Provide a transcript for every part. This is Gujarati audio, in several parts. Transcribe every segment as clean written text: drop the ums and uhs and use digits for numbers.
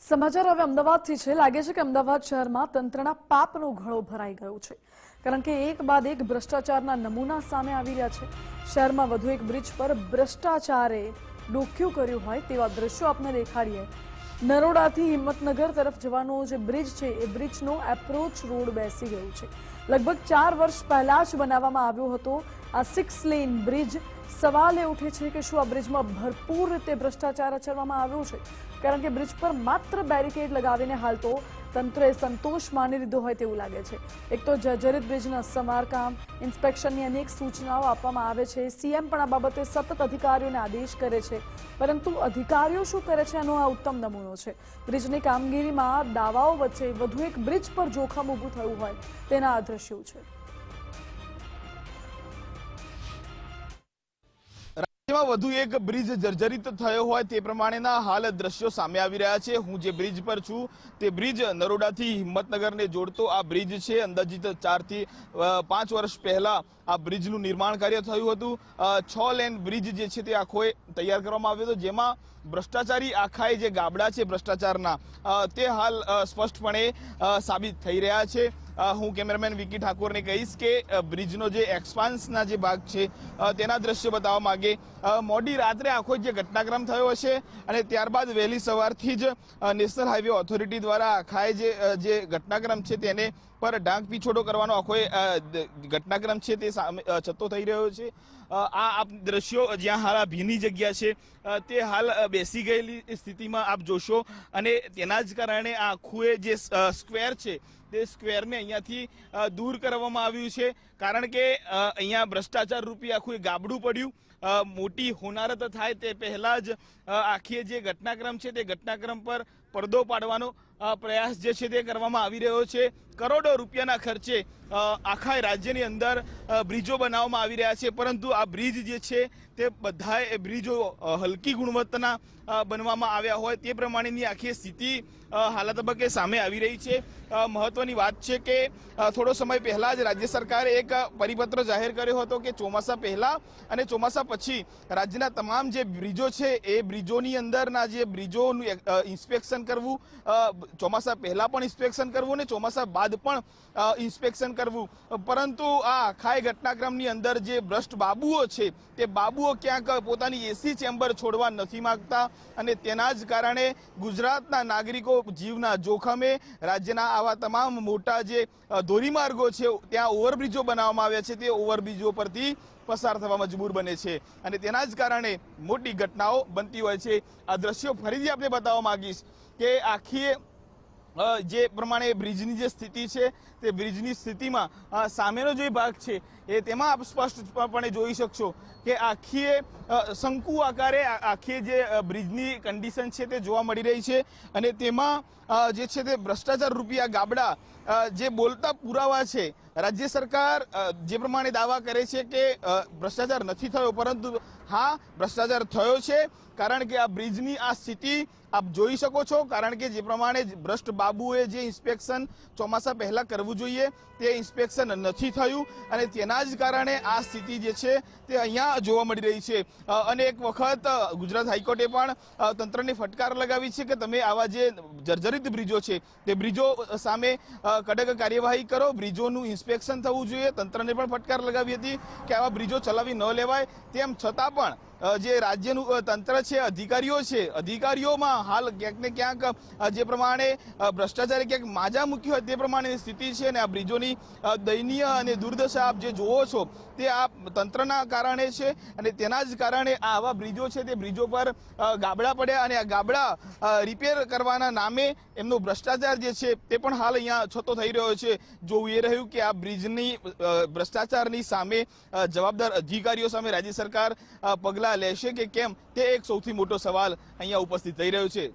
સમાચાર હવે અમદાવાદથી છે। લાગે છે કે અમદાવાદ શહેરમાં તંત્રના પાપનો ઘડો ભરાઈ ગયો છે, કારણ કે એક બાદ એક ભ્રષ્ટાચારના નમૂના સામે આવી રહ્યા છે। શહેરમાં વધુ એક બ્રિજ પર ભ્રષ્ટાચારે ડોક્યું કર્યું હોય તેવા દ્રશ્યો આપને દેખાડીએ। નરોડાથી હિંમતનગર તરફ જવાનો જે બ્રિજ છે એ બ્રિજનો એપ્રોચ રોડ બેસી ગયો છે। લગભગ 4 વર્ષ પહેલા જ બનાવવામાં આવ્યો હતો આ 6 લેન બ્રિજ। સવાલ એ ઉઠે છે કે શું આ બ્રિજમાં ભરપૂર રીતે ભ્રષ્ટાચાર આચરવામાં આવ્યો છે, કારણ કે બ્રિજ પર માત્ર બેરિકેડ લગાવીને હાલ તો તંત્રએ સંતોષ માની લીધો હોય તેવું લાગે છે। એક તો જર્જરિત બ્રિજના સમારકામ, ઇન્સ્પેક્શનની અનેક સૂચનાઓ આપવામાં આવે છે। સીએમ પણ આ બાબતે સતત અધિકારીઓને આદેશ કરે છે, પરંતુ અધિકારીઓ શું કરે છે આનો આ ઉત્તમ નમૂનો છે। બ્રિજની કામગીરીમાં દાવાઓ વચ્ચે વધુ એક બ્રિજ પર જોખમ ઊભું થયું હોય તેના આ દ્રશ્યો છે। રાજ્યમાં વધુ એક બ્રિજ જર્જરિત થયો હોય તે પ્રમાણેના હાલ દ્રશ્યો સામે આવી રહ્યા છે। હું જે બ્રિજ પર છું તે બ્રિજ નરોડાથી હિંમતનગરને જોડતો આ બ્રિજ છે। અંદાજિત 4 થી 5 વર્ષ પહેલા આ બ્રિજનું નિર્માણ કાર્ય થયું હતું। 6 લેન બ્રિજ જે છે તે આખો તૈયાર કરવામાં આવ્યો હતો, જેમાં ભ્રષ્ટાચારી આખાએ જે ગાબડા છે ભ્રષ્ટાચારના તે હાલ સ્પષ્ટપણે સાબિત થઈ રહ્યા છે। હું કેમેરામેન વિકી ઠાકોરને કહીશ કે બ્રિજનો જે એક્સપાન્સના જે ભાગ છે તેના દ્રશ્ય બતાવવા માંગે। મોડી રાત્રે આખો જે ઘટનાક્રમ થયો હશે અને ત્યારબાદ વહેલી સવારથી જ નેશનલ હાઈવે ઓથોરિટી દ્વારા આખાએ જે ઘટનાક્રમ છે તેને પર ડાંગ પીછોડો કરવાનો આખો ઘટનાક્રમ છે તે સામે છતો થઈ રહ્યો છે। આ દ્રશ્યો જ્યાં હાલ આ ભીની જગ્યા છે તે હાલ બેસી ગયેલી સ્થિતિમાં આપ જોશો, અને તેના જ કારણે આ આખું જે સ્ક્વેર છે તે સ્ક્વેરને અહીંયાથી દૂર કરવામાં આવ્યું છે, કારણ કે અહીંયા ભ્રષ્ટાચાર રૂપી આખું ગાબડું પડ્યું। મોટી હોનારત થાય તે પહેલા જ આખી જે ઘટનાક્રમ છે તે ઘટનાક્રમ પર પડદો પાડવાનો પ્રયાસ જે છે તે કરવામાં આવી રહ્યો છે। કરોડો રૂપિયાના ખર્ચે આખા રાજ્યની અંદર બ્રિજો બનાવવામાં આવી રહ્યા છે, પરંતુ આ બ્રિજ જે છે તે બધા બ્રિજો હલકી ગુણવત્તાના બનવામાં આવ્યા હોય તે પ્રમાણેની આખી સ્થિતિ હાલ તબક્કે સામે આવી રહી છે। મહત્વની વાત છે કે થોડો સમય પહેલા જ રાજ્ય સરકારે એક પરિપત્ર જાહેર કર્યો હતો કે ચોમાસા પહેલા અને ચોમાસા પછી રાજ્યના તમામ જે બ્રિજો છે એ બ્રિજોની અંદરના જે બ્રિજોનું ઇન્સ્પેક્શન કરવું, ચોમાસા પહેલા પણ ઇન્સ્પેક્શન કરવું અને ચોમાસા બાદ પણ ઇન્સ્પેક્શન કરવું। પરંતુ આ આખા ઘટનાક્રમની અંદર જે ભ્રષ્ટ બાબુઓ છે તે બાબુઓ ક્યાંક પોતાની એસી ચેમ્બર છોડવા નથી માંગતા, અને તેના જ કારણે ગુજરાતના નાગરિકો જીવના જોખમે રાજ્યના આવા તમામ મોટા જે ધોરીમાર્ગો છે ત્યાં ઓવરબ્રિજો બનાવવામાં આવ્યા છે તે ઓવરબ્રિજો પરથી પસાર થવા મજબૂર બને છે, અને તેના જ કારણે મોટી ઘટનાઓ બનતી હોય છે। આ દ્રશ્યો ફરીથી આપણે બતાવવા માંગીશ કે આખી જે પ્રમાણે બ્રિજની જે સ્થિતિ છે તે બ્રિજની સ્થિતિમાં સામેનો જે ભાગ છે એ તેમાં આપ સ્પષ્ટપણે જોઈ શકશો કે આખી શંકુ આકારે આખી જે બ્રિજની કન્ડિશન છે તે જોવા મળી રહી છે, અને તેમાં જે છે તે ભ્રષ્ટાચાર રૂપિયા ગાબડા જે બોલતા પુરાવા છે। રાજ્ય સરકાર જે પ્રમાણે દાવા કરે છે કે ભ્રષ્ટાચાર નથી થયો, પરંતુ હા ભ્રષ્ટાચાર થયો છે, કારણ કે આ બ્રિજની આ સ્થિતિ આપ જોઈ શકો છો, કારણ કે જે પ્રમાણે ભ્રષ્ટ બાબુએ જે ઇન્સ્પેક્શન ચોમાસા પહેલા કરવું જોઈએ તે ઇન્સ્પેક્શન નથી થયું, અને તેના જ કારણે આ સ્થિતિ જે છે તે અહીંયા જોવા મળી રહી છે। અને એક વખત ગુજરાત હાઈકોર્ટે પણ તંત્રને ફટકાર લગાવી છે કે તમે આવા જે જર્જરિત બ્રિજો છે તે બ્રિજો સામે કડક કાર્યવાહી કરો, બ્રિજોનું ઇન્સ્પેક્શન થવું જોઈએ। તંત્રને પણ ફટકાર લગાવી હતી કે આવા બ્રિજો ચલાવી ન લેવાય, તેમ છતાં પણ જે રાજ્યનું તંત્ર છે, અધિકારીઓ છે, અધિકારીઓમાં હાલ ક્યાંક ને ક્યાંક જે પ્રમાણે ભ્રષ્ટાચારે ક્યાંક માજા મૂકી હોય તે પ્રમાણેની સ્થિતિ છે, અને આ બ્રિજોની દયનીય અને દુર્દશા આપ જે જોવો છો તે આ તંત્રના કારણે છે, અને તેના જ કારણે આવા બ્રિજો છે તે બ્રિજો પર ગાબડા પડ્યા, અને આ ગાબડા રિપેર કરવાના નામે એમનો ભ્રષ્ટાચાર જે છે તે પણ હાલ અહીંયા છતો થઈ રહ્યો છે। જોવું એ રહ્યું કે આ બ્રિજની ભ્રષ્ટાચારની સામે જવાબદાર અધિકારીઓ સામે રાજ્ય સરકાર પગલાં લેશે કે કેમ, તે એક સૌથી મોટો સવાલ અહીંયા ઉપસ્થિત થઈ રહ્યો છે।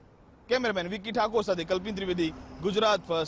કેમેરામેન વિકી ઠાકોર સાથે કલ્પિન ત્રિવેદી, ગુજરાત ફર્સ્ટ।